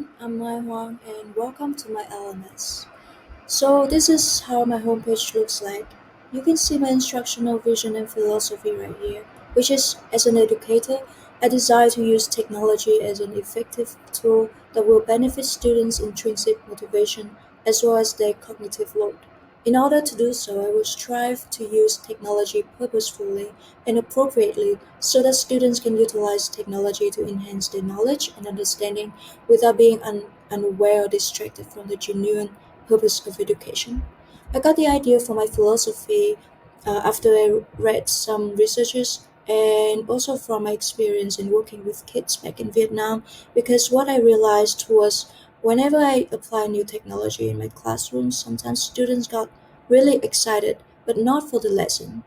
everyone, I'm Mai HOANG and welcome to my LMS. So this is how my homepage looks like. You can see my instructional vision and philosophy right here, which is as an educator, I desire to use technology as an effective tool that will benefit students' intrinsic motivation as well as their cognitive load. In order to do so, I will strive to use technology purposefully and appropriately so that students can utilize technology to enhance their knowledge and understanding without being unaware or distracted from the genuine purpose of education. I got the idea for my philosophy after I read some researches and also from my experience in working with kids back in Vietnam. Because what I realized was whenever I apply new technology in my classroom, sometimes students got really excited, but not for the lesson,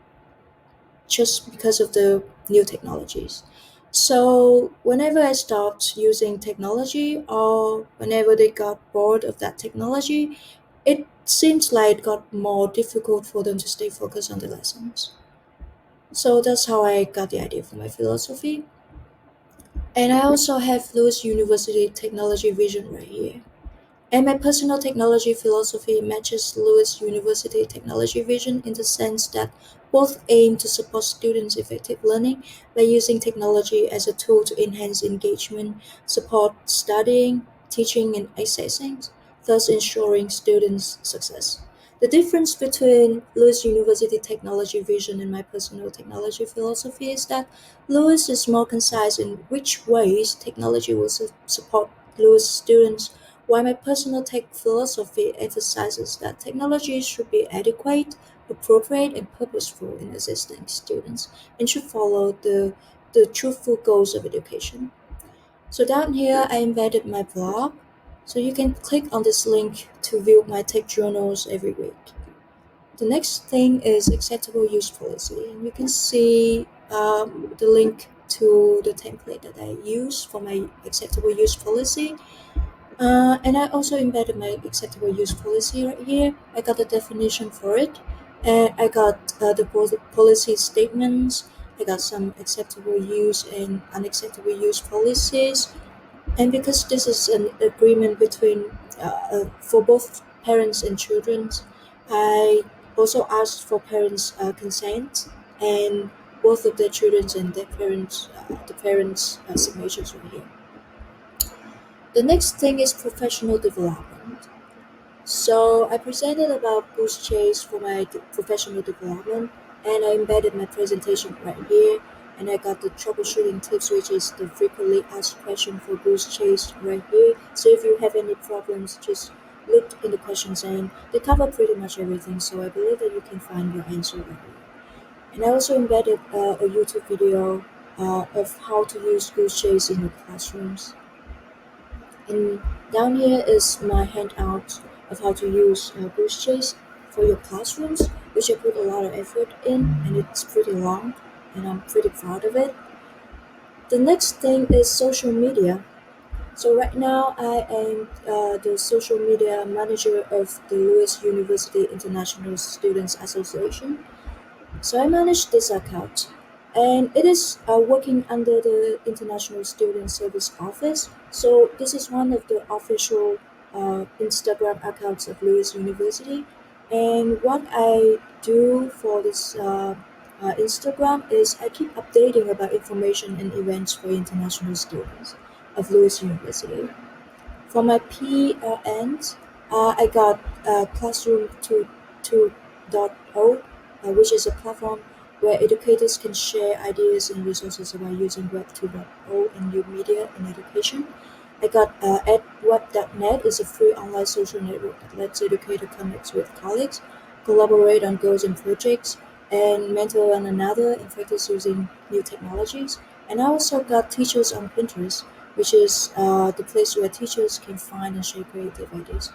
just because of the new technologies. So whenever I stopped using technology or whenever they got bored of that technology, it seems like it got more difficult for them to stay focused on the lessons. So that's how I got the idea for my philosophy. And I also have Lewis University Technology Vision right here. And my personal technology philosophy matches Lewis University Technology Vision in the sense that both aim to support students' effective learning by using technology as a tool to enhance engagement, support studying, teaching, and accessing, thus ensuring students' success. The difference between Lewis University Technology Vision and my personal technology philosophy is that Lewis is more concise in which ways technology will support Lewis students, while my personal tech philosophy emphasizes that technology should be adequate, appropriate, and purposeful in assisting students and should follow the truthful goals of education. So down here, I embedded my blog. So you can click on this link to view my tech journals every week. The next thing is acceptable use policy. And you can see the link to the template that I use for my acceptable use policy. And I also embedded my acceptable use policy right here. I got the definition for it, and I got policy statements. I got some acceptable use and unacceptable use policies. And because this is an agreement between for both parents and children, I also asked for parents' consent and both of their children's and their parents, the parents' signatures right here. The next thing is professional development. So I presented about Boost Chase for my professional development, and I embedded my presentation right here. And I got the troubleshooting tips, which is the frequently asked question for Boost Chase right here. So if you have any problems, just look in the questions, and they cover pretty much everything. So I believe that you can find your answer right here. And I also embedded a YouTube video of how to use Boost Chase in your classrooms. And down here is my handout of how to use Boost Chase for your classrooms, which I put a lot of effort in, and it's pretty long, and I'm pretty proud of it. The next thing is social media. So right now, I am the social media manager of the Lewis University International Students Association. So I manage this account, and it is working under the International Student Service Office. So this is one of the official Instagram accounts of Lewis University. And what I do for this Instagram is I keep updating about information and events for international students of Lewis University. For my PLNs, I got Classroom 2.0, which is a platform where educators can share ideas and resources about using Web 2.0 in new media and education. I got edweb.net is a free online social network that lets educators connect with colleagues, collaborate on goals and projects, and mentor one another and practice using new technologies. And I also got Teachers on Pinterest, which is the place where teachers can find and share creative ideas.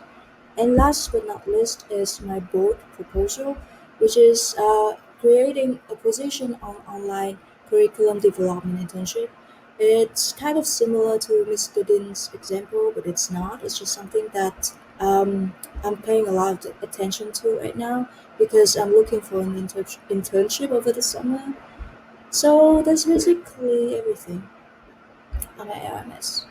And last but not least is my board proposal, which is creating a position on online curriculum development internship. It's kind of similar to Mr. Din's example, but it's not. It's just something that I'm paying a lot of attention to right now because I'm looking for an internship over the summer. So that's basically everything on my LMS.